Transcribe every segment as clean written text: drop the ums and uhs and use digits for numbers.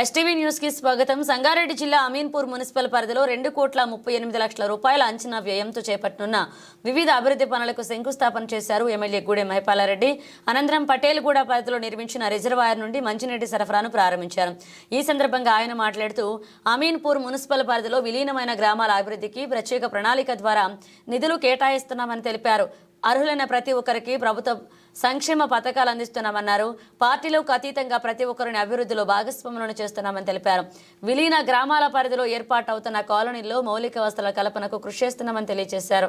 STV news కి స్వాగతం. సంగారెడ్డి జిల్లా అమీన్పూర్ మున్సిపల్ పరిధిలో 2,38,00,000 రూపాయల అంచనా వ్యయంతో చేపట్టనున్న వివిధ అభివృద్ధి పనులకు శంకుస్థాపన చేశారు ఎమ్మెల్యే గూడెం మహిపాలారెడ్డి. అనంతరం పటేల్గూడ పరిధిలో నిర్మించిన రిజర్వాయర్ నుండి మంచినీటి సరఫరాను ప్రారంభించారు. ఈ సందర్భంగా ఆయన మాట్లాడుతూ అమీన్పూర్ మున్సిపల్ పరిధిలో విలీనమైన గ్రామాల అభివృద్ధికి ప్రత్యేక ప్రణాళిక ద్వారా నిధులు కేటాయిస్తున్నామని తెలిపారు. అర్హులైన ప్రతి ఒక్కరికి ప్రభుత్వ సంక్షేమ పథకాలు అందిస్తున్నామన్నారు. పార్టీలకు అతీతంగా ప్రతి ఒక్కరిని అభివృద్ధిలో భాగస్వాములను చేస్తున్నామని తెలిపారు. విలీన గ్రామాల పరిధిలో ఏర్పాటు అవుతున్న కాలనీల్లో మౌలిక వసతుల కల్పనకు కృషి చేస్తున్నామని తెలియజేశారు.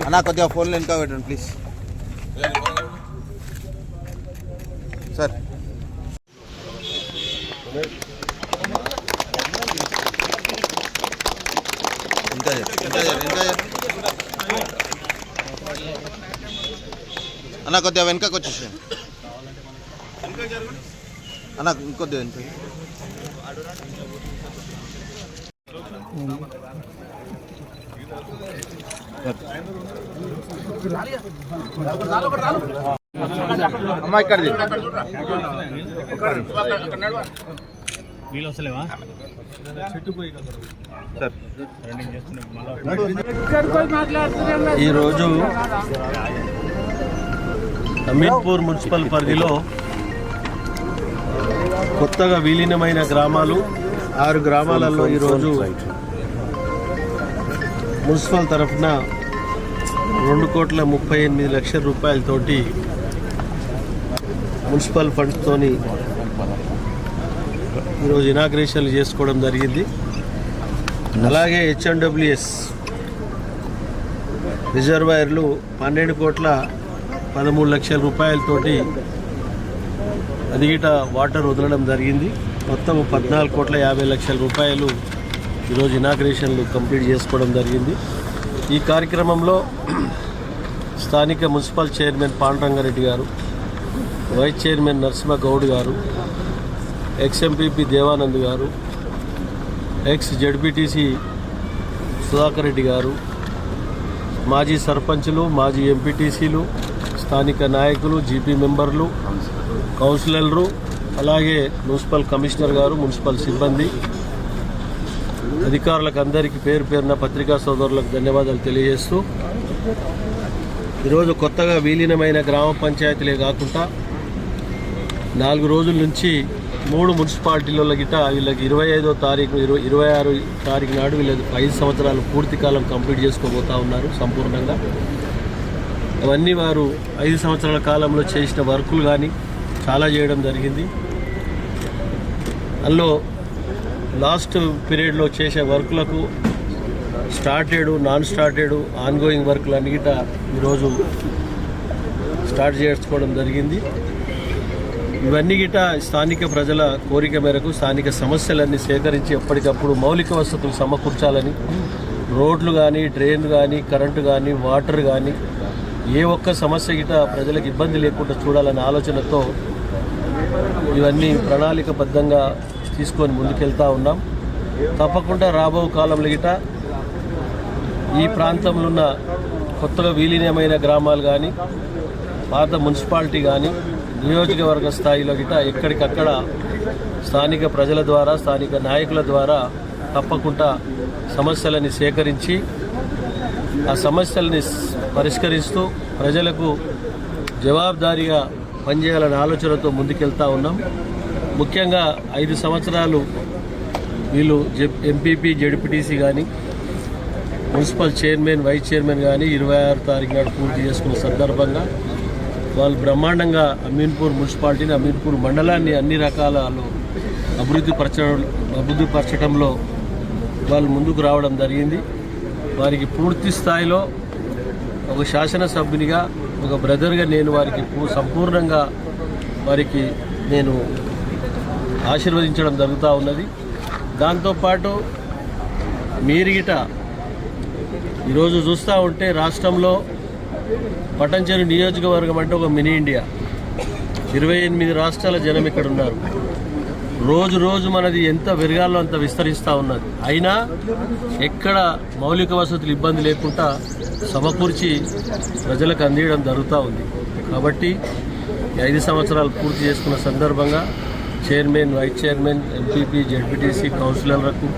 అన్నా కొద్దిగా ఫోన్లో ఇంకా పెట్టండి ప్లీజ్ సార్. అన్న కొద్దిగా వెనకకు వచ్చేసి అన్న ఇంకొద్దిగా వెనక. అమ్మా ఇక్కడిది ఈరోజు అమీన్పూర్ మున్సిపల్ పరిధిలో కొత్తగా విలీనమైన గ్రామాలు 6 గ్రామాలలో ఈరోజు మున్సిపల్ తరఫున 2,38,00,000 రూపాయలతోటి మున్సిపల్ ఫండ్స్తోని ఈరోజు ఇనాగ్రేషన్లు చేసుకోవడం జరిగింది. అలాగే హెచ్ఎండబ్ల్యూఎస్ రిజర్వాయర్లు 12,13,00,000 రూపాయలతోటి అదిగిట వాటర్ వదలడం జరిగింది. మొత్తం 14,50,00,000 రూపాయలు ఈరోజు ఇనాగ్రేషన్లు కంప్లీట్ చేసుకోవడం జరిగింది. ఈ కార్యక్రమంలో స్థానిక మున్సిపల్ చైర్మన్ పాండురంగారెడ్డి గారు, వైస్ చైర్మన్ నరసింహగౌడ్ గారు, ఎక్స్ఎంపీపీ దేవానంద్ గారు, ఎక్స్ జడ్పీటీసీ సుధాకర్ రెడ్డి గారు, మాజీ సర్పంచులు, మాజీ ఎంపీటీసీలు, స్థానిక నాయకులు, జీపీ మెంబర్లు, కౌన్సిలర్లు, అలాగే మున్సిపల్ కమిషనర్ గారు, మున్సిపల్ సిబ్బంది, అధికారులకు అందరికీ పేరు పేరున పత్రికా సోదరులకు ధన్యవాదాలు తెలియజేస్తూ, ఈరోజు కొత్తగా విలీనమైన గ్రామ పంచాయతీలే కాకుండా 4 రోజుల నుంచి 3 మున్సిపాలిటీల గిట్ట వీళ్ళకి 25వ తారీఖు 26 తారీఖు నాడు వీళ్ళకి 5 సంవత్సరాలు పూర్తి కాలం కంప్లీట్ చేసుకోబోతా ఉన్నారు సంపూర్ణంగా. అవన్నీ వారు 5 సంవత్సరాల కాలంలో చేసిన వర్కులు కానీ చాలా చేయడం జరిగింది. అందులో లాస్ట్ పీరియడ్లో చేసే వర్కులకు స్టార్టెడ్, నాన్ స్టార్టెడ్, ఆన్గోయింగ్ వర్కులు అన్నిట ఈరోజు స్టార్ట్ చేసుకోవడం జరిగింది. ఇవన్నీ గిట స్థానిక ప్రజల కోరిక మేరకు స్థానిక సమస్యలన్నీ సేకరించి ఎప్పటికప్పుడు మౌలిక వసతులు సమకూర్చాలని, రోడ్లు కానీ, డ్రైన్లు కానీ, కరెంటు కానీ, వాటర్ కానీ ఏ ఒక్క సమస్య గిట ప్రజలకు ఇబ్బంది లేకుండా చూడాలనే ఆలోచనతో ఇవన్నీ ప్రణాళికబద్ధంగా తీసుకొని ముందుకెళ్తూ ఉన్నాం. తప్పకుండా రాబో కాలంలో గిట ఈ ప్రాంతంలో ఉన్న కొత్తగా విలీనమైన గ్రామాలు కానీ, పాత మున్సిపాలిటీ కానీ, నియోజకవర్గ స్థాయిలో గిట ఎక్కడికక్కడ స్థానిక ప్రజల ద్వారా, స్థానిక నాయకుల ద్వారా తప్పకుండా సమస్యలని సేకరించి ఆ సమస్యలని పరిష్కరిస్తూ ప్రజలకు జవాబుదారీగా పనిచేయాలనే ఆలోచనతో ముందుకెళ్తూ ఉన్నాం. ముఖ్యంగా 5 సంవత్సరాలు వీళ్ళు ఎంపీపీ, జడ్పీటీసీ కానీ, మున్సిపల్ చైర్మన్, వైస్ చైర్మన్ కానీ 26 తారీఖు నాడు పూర్తి చేసుకున్న సందర్భంగా వాళ్ళు బ్రహ్మాండంగా అమీన్పూర్ మున్సిపాలిటీని, అమీన్పూర్ మండలాన్ని అన్ని రకాల అభివృద్ధి పరచడంలో వాళ్ళు ముందుకు రావడం జరిగింది. వారికి పూర్తి స్థాయిలో ఒక శాసనసభ్యునిగా, ఒక బ్రదర్గా నేను వారికి సంపూర్ణంగా వారికి నేను ఆశీర్వదించడం జరుగుతూ ఉన్నది. దాంతోపాటు మీరిగిట ఈరోజు చూస్తూ ఉంటే రాష్ట్రంలో పట్టంచెరు నియోజకవర్గం అంటే ఒక మినీ ఇండియా. 28 రాష్ట్రాల జనం ఇక్కడ ఉన్నారు. రోజు రోజు మనది ఎంత పెరగాలో అంత విస్తరిస్తూ ఉన్నది. అయినా ఎక్కడ మౌలిక వసతులు ఇబ్బంది లేకుండా సమకూర్చి ప్రజలకు అందించడం జరుగుతూ ఉంది. కాబట్టి 5 సంవత్సరాలు పూర్తి చేసుకున్న సందర్భంగా chairman, vice chairman, MPP, ZPTC, కౌన్సిలర్లకు,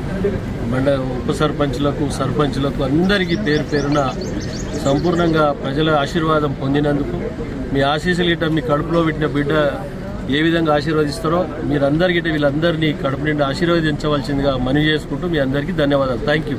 ఉప సర్పంచ్లకు, సర్పంచ్లకు అందరికీ పేరు పేరున సంపూర్ణంగా ప్రజల ఆశీర్వాదం పొందినందుకు, మీ ఆశీస్సులు గిట్ట మీ కడుపులో పెట్టిన బిడ్డ ఏ విధంగా ఆశీర్వదిస్తారో మీరందరి గిట్ట వీళ్ళందరినీ కడుపు నిండా ఆశీర్వదించవలసిందిగా మనవి చేసుకుంటూ మీ అందరికీ ధన్యవాదాలు. Thank you.